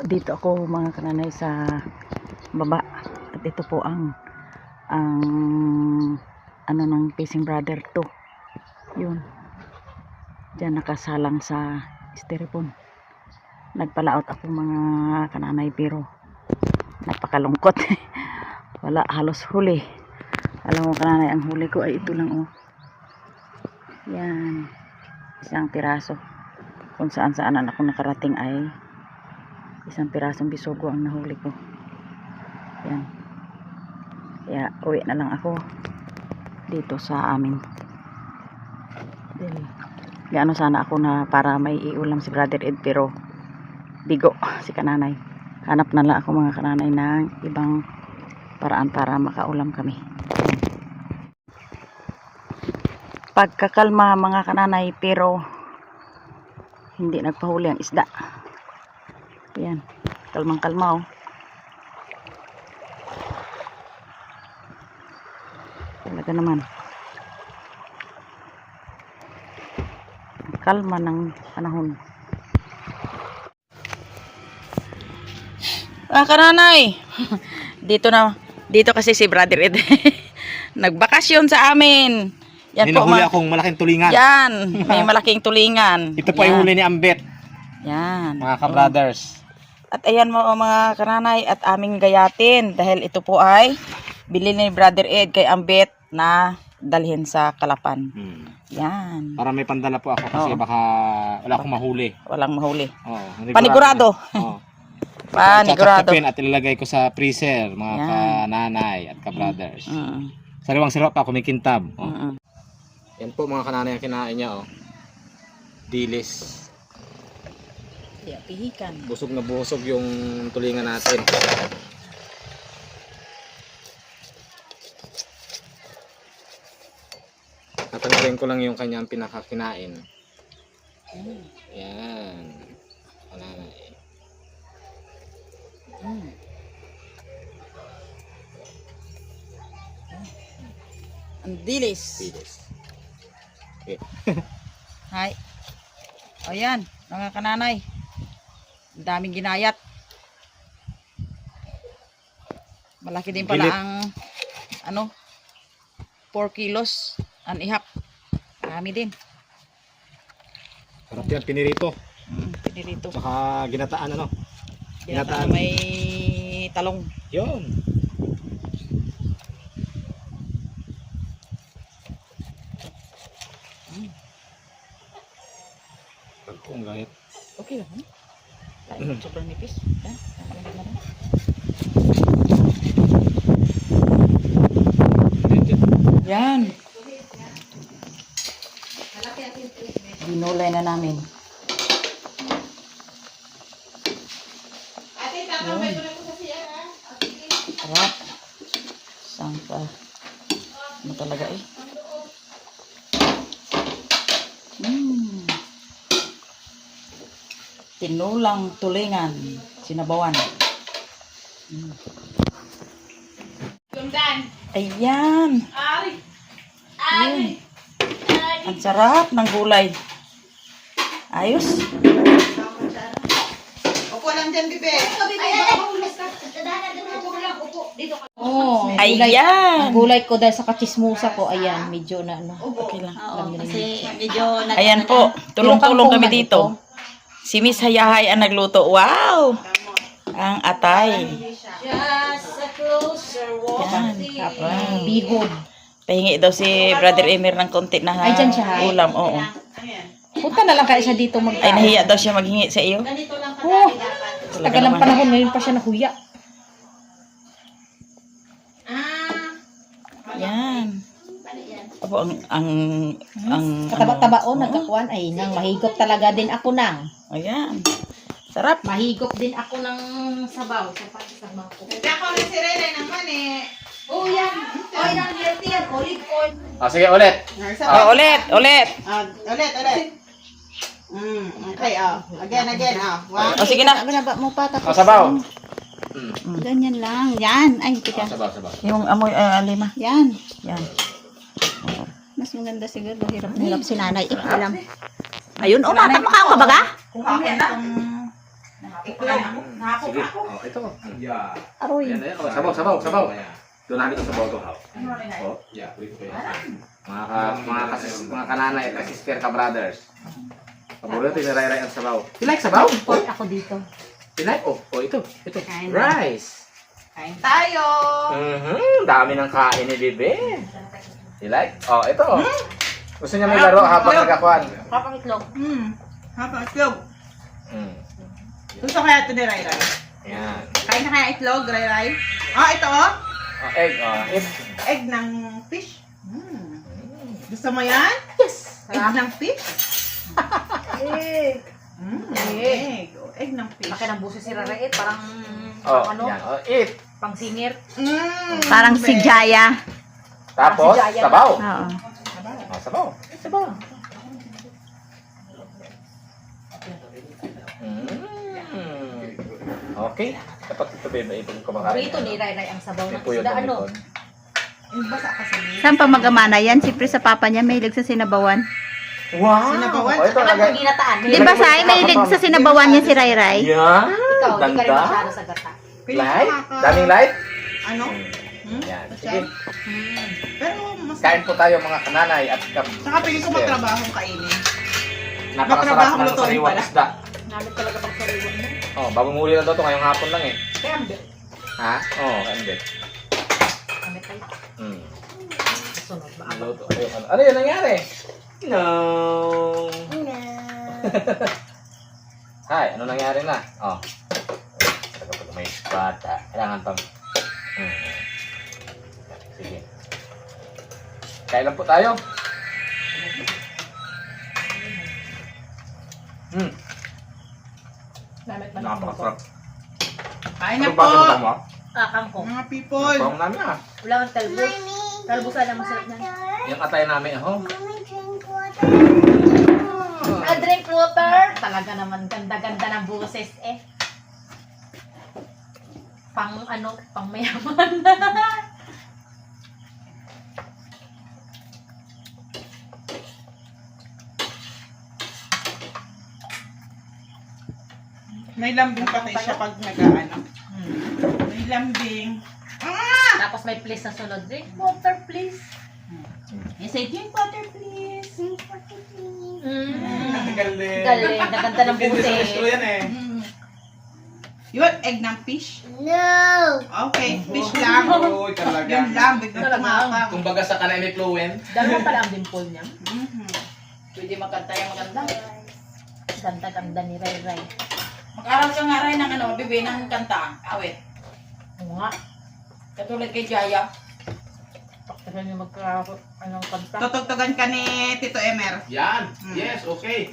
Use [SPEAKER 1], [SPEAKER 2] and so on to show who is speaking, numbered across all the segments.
[SPEAKER 1] dito ako mga kananay sa baba. At ito po ang ano ng fishing brother to. Yun. Diyan nakasalang sa styrofoam. Nagpalaot ako mga kananay pero napakalungkot. Wala halos huli. Alam mo kananay, ang huli ko ay ito lang oh. Yan. Isang piraso. Kung saan ako nakarating ay isang pirasong bisugo ang nahuli ko. Yan. Kaya uwi na lang ako dito sa amin. Gaano sana ako na para may iulam si Brother Ed pero bigo si kananay. Hanap na lang ako mga kananay ng ibang paraan para makaulam kami. Pagkakalma mga kananay pero hindi nagpahuli ang isda. Yan, kalmang kalma oh. Talaga naman. Kalma ng panahon. Kananay. Dito kasi si Brother Ed. Nagbakasyon sa amin. Yan
[SPEAKER 2] may nahuli akong malaking tulingan.
[SPEAKER 1] Yan, may malaking tulingan.
[SPEAKER 2] Ito po ay huli ni Ambet.
[SPEAKER 1] Yan.
[SPEAKER 2] Mga ka-brothers.
[SPEAKER 1] At ayan mo mga kananay at aming gayatin. Dahil ito po ay bili ni Brother Ed kay Ambet na dalhin sa Kalapan. Yan.
[SPEAKER 2] Para may pandala po ako kasi baka wala akong mahuli.
[SPEAKER 1] Walang mahuli.
[SPEAKER 2] Panigurado.
[SPEAKER 1] Panigurado.
[SPEAKER 2] At ilalagay ko sa freezer mga kananay at ka-brothers. Sariwang-sariwa pa, kumikintab. Yan po mga kananay ang kinain niya oh. Dilis.
[SPEAKER 1] Pihikan.
[SPEAKER 2] Busog na busog yung tulingan natin. Natanggalin ko lang yung kanyang pinakakinain. Yan. Kananay.
[SPEAKER 1] Ang dilis.
[SPEAKER 2] Dilis. Okay.
[SPEAKER 1] Hay. O yan, mga kananay. Ang daming ginayat. Malaki din pala ang 4 kilos ang ihap. Marami din.
[SPEAKER 2] Sarap yan, pinirito.
[SPEAKER 1] Pinirito.
[SPEAKER 2] Saka ginataan ano?
[SPEAKER 1] Ginataan may talong.
[SPEAKER 2] Yun. Pagkong gayat.
[SPEAKER 1] Okay lang. Sobrang nipis. Yan. Dinulay na namin. Sarap. Sangka. Ano talaga eh. Tinulang tulingan, sinabawan. Ayan. Ayan. Ang sarap ng gulay. Ayos.
[SPEAKER 3] Upo lang dyan, bibe.
[SPEAKER 4] Oh,
[SPEAKER 1] ayan.
[SPEAKER 4] Ang gulay ko dahil sa kachismusa ko, ayan, medyo na ano.
[SPEAKER 1] Okay lang.
[SPEAKER 3] Kasi medyo
[SPEAKER 1] Ayan po, tulong-tulong kami dito. Si Miss Hayahay ang nagluto. Wow! Ang atay.
[SPEAKER 3] just a closer walk.
[SPEAKER 1] Yan.
[SPEAKER 4] Bihod.
[SPEAKER 1] Pahingi daw si Brother Emir ng konti na
[SPEAKER 4] Ay, dyan siya.
[SPEAKER 1] ulam. Oo.
[SPEAKER 4] Punta na lang kaya siya dito mag-
[SPEAKER 1] Ay, nahiya daw siya maghingi sa iyo.
[SPEAKER 3] Ganito lang
[SPEAKER 4] Oh,
[SPEAKER 3] dapat.
[SPEAKER 4] tagal ng panahon, ngayon pa siya nahuya.
[SPEAKER 1] Yan. Apo, ang
[SPEAKER 4] Kataba-taba o, nagkakuan. Ay, nang mahigop talaga din ako nang.
[SPEAKER 1] ayan. Sarap.
[SPEAKER 4] Mahigop din ako ng sabaw. Sa pagsabaw ko.
[SPEAKER 3] Ako rin si Rene naman eh.
[SPEAKER 4] Oh, yan. Oh, yan. Healthy yan. Olive oil.
[SPEAKER 2] Sige, ulit.
[SPEAKER 1] Ulit.
[SPEAKER 3] Ulit. Okay, Again, One.
[SPEAKER 1] O, sige na.
[SPEAKER 4] Ginaba mo pa tapos.
[SPEAKER 2] Sabaw.
[SPEAKER 4] Ganyan lang. Yan. Ay, tika.
[SPEAKER 2] Sabaw.
[SPEAKER 1] Yung amoy lima.
[SPEAKER 4] Yan.
[SPEAKER 1] Yan.
[SPEAKER 4] Mas maganda siguro. Hirap si nanay. Alam. Ayun, mata mo ka baga?
[SPEAKER 3] Kung ako itong
[SPEAKER 2] Sige. Oh, ito.
[SPEAKER 1] Aroy.
[SPEAKER 2] Yan, yan. Oh, sabaw. Doon namin ito sabaw to. Oh. Mga kananay at sister ka brothers. Paborito ni Ray Ray ang sabaw. You like sabaw?
[SPEAKER 4] Import ako dito.
[SPEAKER 2] You like? Oh, ito. Rice.
[SPEAKER 3] Kain tayo.
[SPEAKER 2] Dami ng kain ni Bibi. You like? Oh, ito. Gusto niya may laro habang nagkakuan.
[SPEAKER 4] Kapang itlog.
[SPEAKER 3] Hapang itlog.
[SPEAKER 2] Mm.
[SPEAKER 3] Gusto kaya ito ni Ray Ray?
[SPEAKER 2] Yan.
[SPEAKER 3] Kain na kaya itlog, Ray Ray? Ito oh.
[SPEAKER 2] Oh, egg. Oh, egg.
[SPEAKER 3] Egg ng fish. Gusto mo yan? Yes. Egg ng fish? Egg. Egg. Egg ng fish.
[SPEAKER 4] Laki ng buso si Raraet. Parang,
[SPEAKER 2] Oh,
[SPEAKER 4] ano,
[SPEAKER 2] yan. Oh, eat.
[SPEAKER 4] pang singir.
[SPEAKER 1] Parang si Jaya.
[SPEAKER 2] Tapos,
[SPEAKER 4] si Jaya.
[SPEAKER 2] sabaw.
[SPEAKER 1] Oo.
[SPEAKER 2] Oh, sabaw. Sabaw. Okay. Dapat ito Bibi, ito yung kumakain.
[SPEAKER 4] Paborito ni Ray ang sabaw
[SPEAKER 2] May
[SPEAKER 4] ng
[SPEAKER 2] puyot
[SPEAKER 4] isda.
[SPEAKER 2] ang
[SPEAKER 4] Ano?
[SPEAKER 2] likod.
[SPEAKER 3] Basa kasi.
[SPEAKER 1] Saan pa mag-amana yan? Siyempre sa papa niya, mahilig sa sinabawan.
[SPEAKER 2] Wow!
[SPEAKER 3] Sinabawan.
[SPEAKER 2] Oh, ito
[SPEAKER 4] Naman
[SPEAKER 2] lagay.
[SPEAKER 4] pag ginataan.
[SPEAKER 1] Di ba, Sai? Mahilig sa sinabawan niya si Ray Ray?
[SPEAKER 2] Yan!
[SPEAKER 4] Ikaw, di ka rin
[SPEAKER 2] Ganda!
[SPEAKER 4] masyado sa gata.
[SPEAKER 2] Light? Daming light?
[SPEAKER 3] Ano?
[SPEAKER 2] Yan. Sige.
[SPEAKER 3] Pero mas...
[SPEAKER 2] Kain po tayo mga kananay at
[SPEAKER 3] Saka pili ko matrabaho kainin.
[SPEAKER 2] napakasarap
[SPEAKER 3] Matrabaho
[SPEAKER 2] ng
[SPEAKER 3] lutuin
[SPEAKER 2] sariwang
[SPEAKER 3] pala.
[SPEAKER 2] isda.
[SPEAKER 4] Nalit talaga pag sariwan mo.
[SPEAKER 2] Oh, bagong muli lang daw ito ngayong hapon lang eh.
[SPEAKER 4] Kaya ang bit.
[SPEAKER 2] Ha? Oh, hindi.
[SPEAKER 4] Kami tayo. Sunod.
[SPEAKER 2] Luto. Ano yun nangyari? No. Hi, ano nangyari na? Oh. Kapag may bata, kailangan pang... Sige. Kain lang po tayo.
[SPEAKER 4] Gamit ba na
[SPEAKER 2] Napakasarap.
[SPEAKER 3] Kain na
[SPEAKER 2] Ano
[SPEAKER 3] po.
[SPEAKER 2] ba ito mo?
[SPEAKER 4] kangkong.
[SPEAKER 3] Mga people.
[SPEAKER 2] Pang namin ah.
[SPEAKER 4] Wala kang talbos. Talbosan ang masarap na.
[SPEAKER 2] Yung atay namin, oh.
[SPEAKER 4] Drink water. Talaga naman ganda-ganda ng boses eh. Pang ano, pang mayaman.
[SPEAKER 3] May lambing patay siya pag nag-ano. May lambing.
[SPEAKER 4] Tapos may please na sunod. Drink water please.
[SPEAKER 3] You say, drink water please.
[SPEAKER 2] Galing.
[SPEAKER 4] Galing, ganda ng boses.
[SPEAKER 2] yan eh.
[SPEAKER 3] You want egg ng fish?
[SPEAKER 5] No.
[SPEAKER 3] Okay, fish lang.
[SPEAKER 2] Uy, talaga.
[SPEAKER 3] Yun lang, biglang
[SPEAKER 4] Talaga.
[SPEAKER 3] tumapang.
[SPEAKER 2] Kumbaga sa kanay may fluent.
[SPEAKER 4] Dalawa pala ang dimple niya.
[SPEAKER 3] Pwede magkanta yung maganda.
[SPEAKER 4] Ganda-ganda ni Ray Ray.
[SPEAKER 3] Mag-aral ka nga rin ng ano, bibi ng kanta, awit.
[SPEAKER 4] Oo nga.
[SPEAKER 3] Katulad kay Jaya.
[SPEAKER 4] Paktasan niyo anong kanta.
[SPEAKER 3] Tutugtugan ka ni Tito Emer.
[SPEAKER 2] Yan. Yes, okay.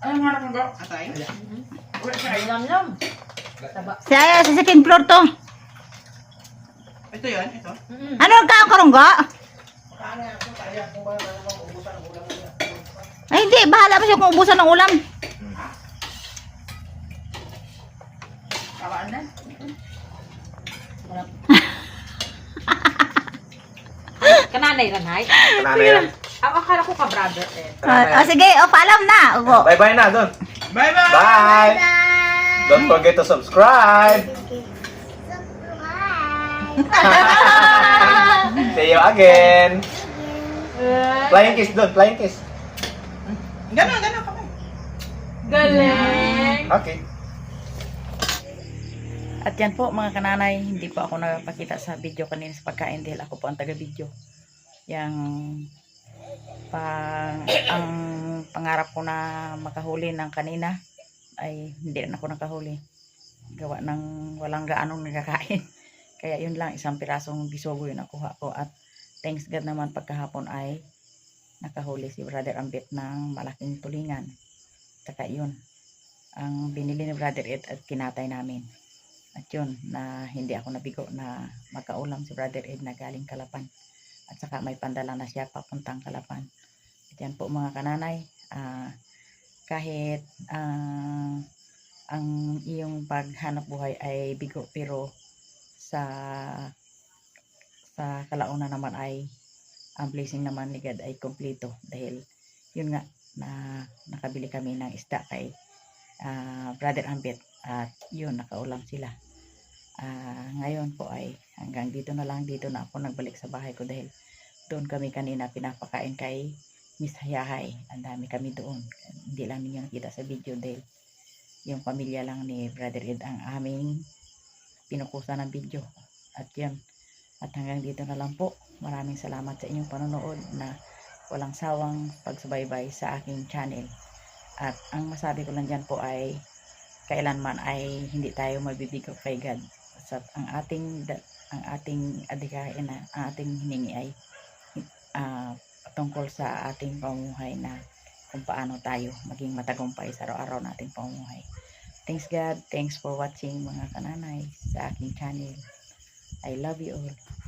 [SPEAKER 3] Ano nga na ba? Atay?
[SPEAKER 4] Yum-yum. Taba.
[SPEAKER 1] Sa second floor to.
[SPEAKER 3] Ito yun, ito.
[SPEAKER 1] Ano ka karungga? Ay, hindi. Bahala pa siya kung ubusan ng ulam.
[SPEAKER 3] Kawaan na.
[SPEAKER 4] Kananay ranay.
[SPEAKER 2] Kananay yan.
[SPEAKER 4] Akala ko ka-brother eh.
[SPEAKER 1] Sige, paalam na. Ugo.
[SPEAKER 2] Bye-bye na, Don.
[SPEAKER 3] Bye-bye!
[SPEAKER 2] Bye! Don't forget to subscribe. See you again. Flying kiss, Don. Flying kiss.
[SPEAKER 3] Ganon pa kayo.
[SPEAKER 4] Galing.
[SPEAKER 2] Okay.
[SPEAKER 1] At yan po mga kananay, hindi po ako napakita sa video kanina sa pagkain dahil ako po ang taga-video. Yang ang pangarap ko na makahuli ng kanina ay hindi rin ako nakahuli. Gawa ng walang gaanong nagkakain. Kaya yun lang, isang pirasong bisogo yun nakuha ko. At thanks God naman pagkahapon ay nakahuli si Brother Ambit ng malaking tulingan. Saka yun, ang binili ni Brother Ed at kinatay namin. At yun, na hindi ako nabigo na magkaulam si Brother Ed na galing Kalapan. At saka may pandala na siya papuntang Kalapan. At yan po mga kananay, kahit ang iyong paghanap buhay ay bigo, pero sa kalauna naman ay ang blessing naman ni God ay kompleto. Dahil yun nga, na nakabili kami ng isda kay Brother Ambet. At yun, nakaulam sila. Ngayon po ay hanggang dito na lang. Dito na ako nagbalik sa bahay ko dahil doon kami kanina pinapakain kay Miss Hayahay. Ang dami kami doon. Hindi lang ninyo nakita sa video dahil yung pamilya lang ni Brother Ed ang aming pinukusan ng video. At yun. At hanggang dito na lang po. Maraming salamat sa inyong panonood na walang sawang pagsubaybay sa aking channel. At ang masabi ko lang dyan po ay kailanman ay hindi tayo mabibigo kay God. Sa ang ating adhikain na ang ating hiningi ay tungkol sa ating pamumuhay na kung paano tayo maging matagumpay sa araw-araw nating pamumuhay. Thanks God. Thanks for watching mga kananay sa aking channel. I love you all.